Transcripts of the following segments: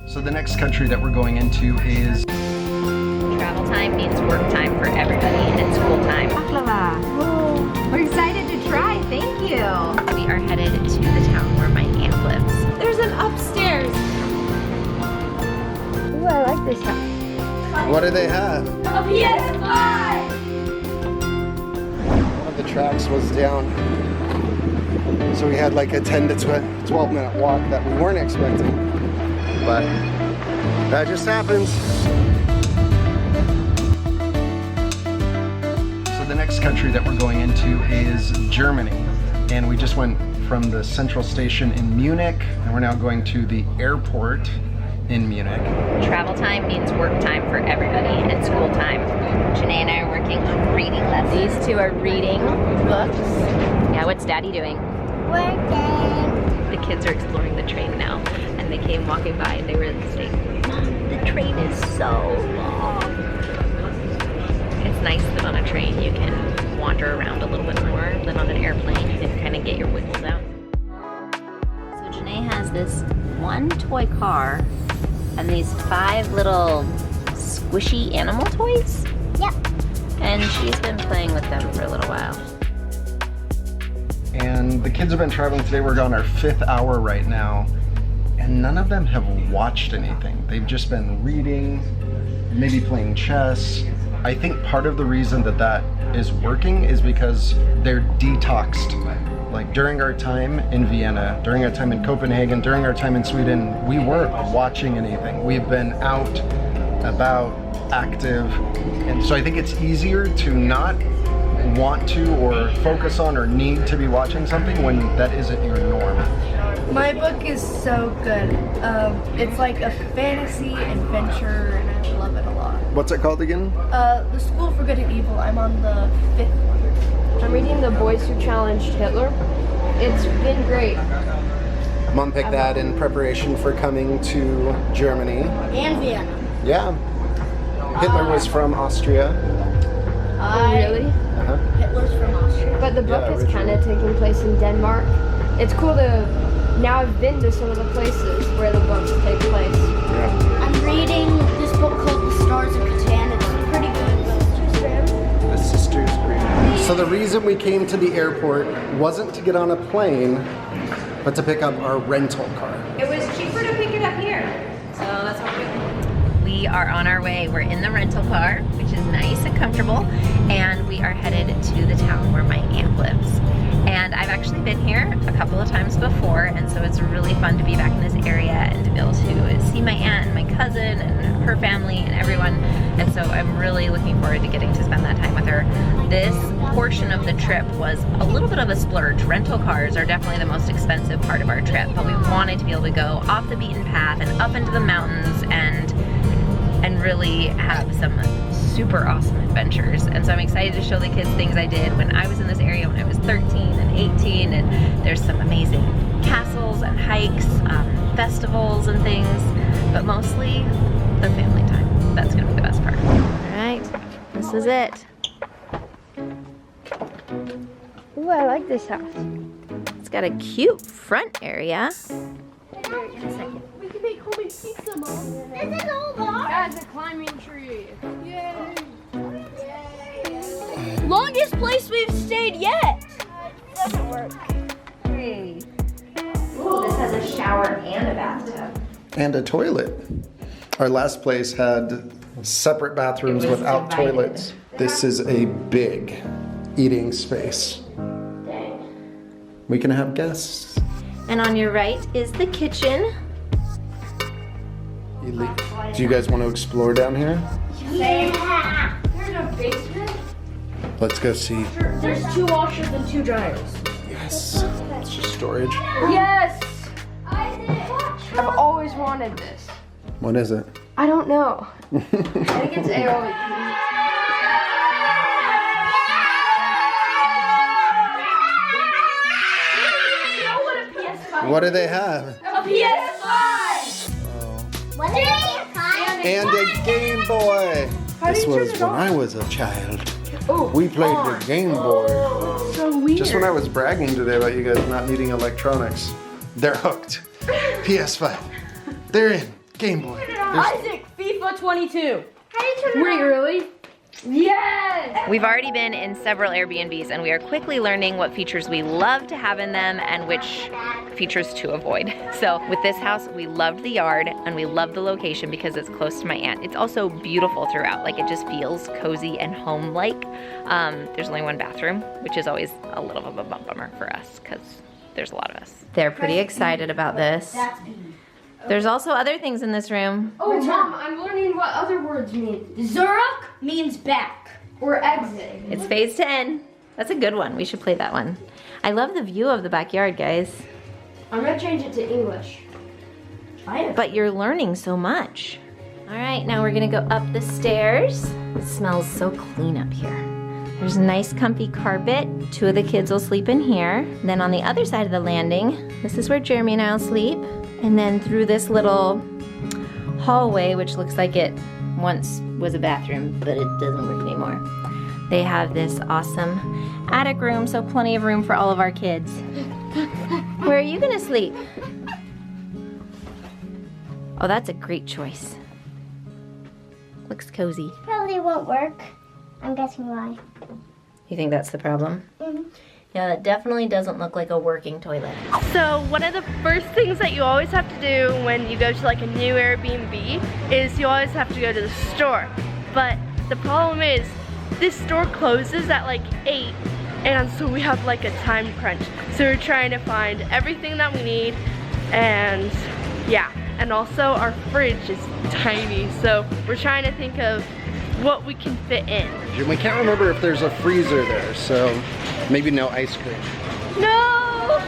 So the next country that we're going into is... Travel time means work time for everybody, and it's school time. Baklava. We're excited to try, thank you. We are headed to the town where my aunt lives. There's an upstairs. Ooh, I like this house. What do they have? A PS5! One of the tracks was down. So we had like a 10 to 12 minute walk that we weren't expecting. But that just happens. So the next country that we're going into is Germany. And we just went from the central station in Munich, and we're now going to the airport in Munich. Travel time means work time for everybody, and it's school time. Janae and I are working on reading lessons. These two are reading books. Yeah, what's Daddy doing? Working. The kids are exploring the train now, and they came walking by and they were saying, Mom, the train is so long. It's nice that on a train you can wander around a little bit more than on an airplane and kind of get your wiggles out. So Janae has this one toy car and these 5 little squishy animal toys. Yep. And she's been playing with them for a little while. And the kids have been traveling today. We're on our 5th hour right now, and none of them have watched anything. They've just been reading, maybe playing chess. I think part of the reason that that is working is because they're detoxed. Like during our time in Vienna, during our time in Copenhagen, during our time in Sweden, we weren't watching anything. We've been out, about, active, and so I think it's easier to not want to or focus on or need to be watching something when that isn't your norm. My book is so good. It's like a fantasy adventure, and I love it a lot. What's it called again? The School for Good and Evil. I'm on the 5th one. I'm reading The Boys Who Challenged Hitler. It's been great. Mom picked that in preparation for coming to Germany. And Vienna. Yeah. Hitler was from Austria. Really? Uh-huh. Hitler's from Austria. But the book Yeah, is kind of taking place in Denmark. It's cool to, now I've been to some of the places where the books take place. Yeah. I'm reading this book called The Stars of Catan. It's pretty good. The Sisters Grimm. So the reason we came to the airport wasn't to get on a plane, but to pick up our rental car. It was cheaper to pick it up here. So that's what we're doing. We are on our way. We're in the rental car, which is nice and comfortable, and we are headed to the town where my aunt lives. And I've actually been here a couple of times before, and so it's really fun to be back in this area and to be able to see my aunt and my cousin and her family and everyone. And so I'm really looking forward to getting to spend that time with her. This portion of the trip was a little bit of a splurge. Rental cars are definitely the most expensive part of our trip, but we wanted to be able to go off the beaten path and up into the mountains and really have some super awesome adventures. And so I'm excited to show the kids things I did when I was in this area when I was 13 and 18, and there's some amazing castles and hikes, festivals and things, but mostly the family time. That's gonna be the best part. All right, this is it. Ooh, I like this house. It's got a cute front area. We can make homemade pizza, Mom. This is all Guys, a climbing tree. Yay. Longest place we've stayed yet. Doesn't work. Hey. Ooh, this has a shower and a bathtub. And a toilet. Our last place had separate bathrooms It was without divided. toilets. This is a big eating space. We can have guests. And on your right is the kitchen. Do you guys want to explore down here? Yeah. There's a basement. Let's go see. There's 2 washers and 2 dryers. Yes. It's just storage. Yes! I've always wanted this. What is it? I don't know. I think it's AOE. What do they have? A PS5. What is And a Game Boy. This was when I was a child. We played with Game Boy. So weird. Just when I was bragging today about you guys not needing electronics, they're hooked. PS5. They're in. Game Boy. Isaac, FIFA 22. How do you turn it Wait, on? really? Yes! We've already been in several Airbnbs and we are quickly learning what features we love to have in them and which features to avoid. So with this house, we loved the yard and we love the location because it's close to my aunt. It's also beautiful throughout, like it just feels cozy and home-like. There's only one bathroom, which is always a little bit of a bummer for us because there's a lot of us. They're pretty excited about this. There's also other things in this room. Oh, Mom, I'm learning what other words mean. Zurich means back. Or exit. It's phase 10. That's a good one. We should play that one. I love the view of the backyard, guys. I'm gonna change it to English. But you're learning so much. All right, now we're gonna go up the stairs. It smells so clean up here. There's a nice comfy carpet. 2 of the kids will sleep in here. Then on the other side of the landing, this is where Jeremy and I will sleep. And then through this little hallway, which looks like it once was a bathroom, but it doesn't work anymore. They have this awesome attic room, so plenty of room for all of our kids. Where are you gonna sleep? Oh, that's a great choice. Looks cozy. Probably won't work. I'm guessing why. You think that's the problem? Mm-hmm. Yeah, that definitely doesn't look like a working toilet. So one of the first things that you always have to do when you go to like a new Airbnb is you always have to go to the store. But the problem is this store closes at like 8 and so we have like a time crunch. So we're trying to find everything that we need and yeah. And also our fridge is tiny, so we're trying to think of what we can fit in. And we can't remember if there's a freezer there, so maybe no ice cream. No!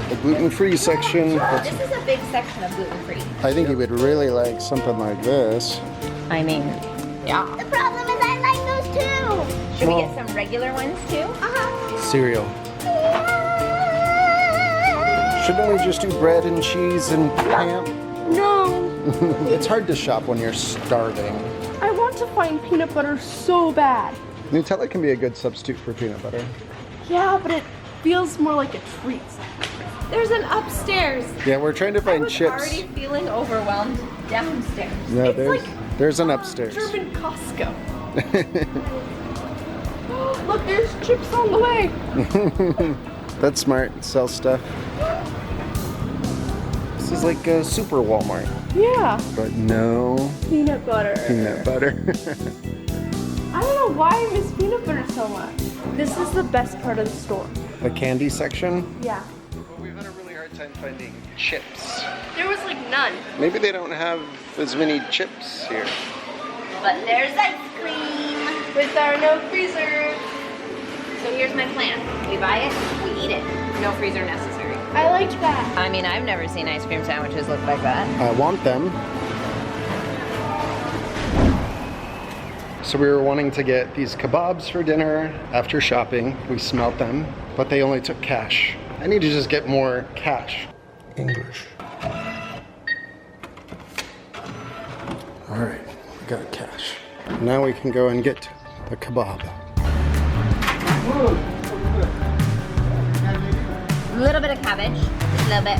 The gluten-free section. This is a big section of gluten-free. I think you would really like something like this. I mean, yeah. The problem is I like those too. Should we get some regular ones too? Cereal. Shouldn't we just do bread and cheese and ham? No! It's hard to shop when you're starving. I want to find peanut butter so bad. Nutella can be a good substitute for peanut butter. Yeah, but it feels more like a treat. There's an upstairs. Yeah, we're trying to I find was chips. already feeling overwhelmed downstairs. No, It's there's like there's an upstairs. German Costco. Look, there's chips on the way. That's smart. Sell stuff. This is like a super Walmart, Yeah, but no peanut butter. peanut butter. I don't know why I miss peanut butter so much. This is the best part of the store. The candy section. Yeah. We've had a really hard time finding chips. There was like none. Maybe they don't have as many chips here. But there's ice cream. With our no freezer. So here's my plan. We buy it, we eat it. No freezer necessary. I liked that. I mean, I've never seen ice cream sandwiches look like that. I want them. So we were wanting to get these kebabs for dinner after shopping. We smelt them, but they only took cash. I need to just get more cash. English. All right, we got cash. Now we can go and get the kebab. A little bit of cabbage, just a little bit.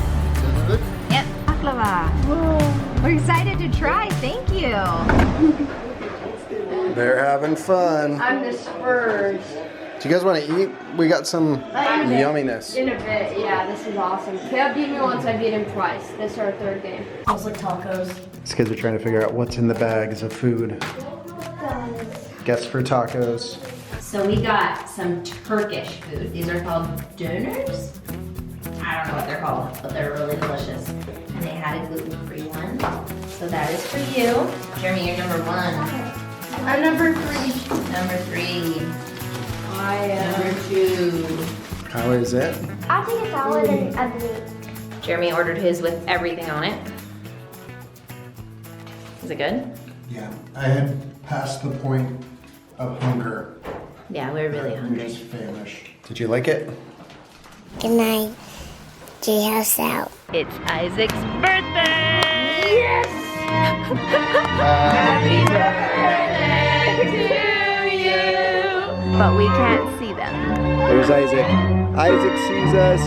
Yep. Baklava. Whoa. We're excited to try. Thank you. They're having fun. I'm the Spurs. Do you guys want to eat? We got some yumminess. In a bit, yeah, this is awesome. Caleb beat me once, I beat him twice. This is our 3rd game. Smells like tacos. These kids are trying to figure out what's in the bags of food. Guess for tacos. So we got some Turkish food. These are called döners. I don't know what they're called, but they're really delicious. And they had a gluten-free one. So that is for you. Jeremy, you're number 1. I'm number 3. Number 3. I am. Number 2. How is it? I'll take a salad and a meat. Jeremy ordered his with everything on it. Is it good? Yeah, I had passed the point of hunger. Yeah, we're really hungry. just famished. Did you like it? Good night. Treehouse out. It's Isaac's birthday! Yes! Happy birthday to you! But we can't see them. There's Isaac. Isaac sees us.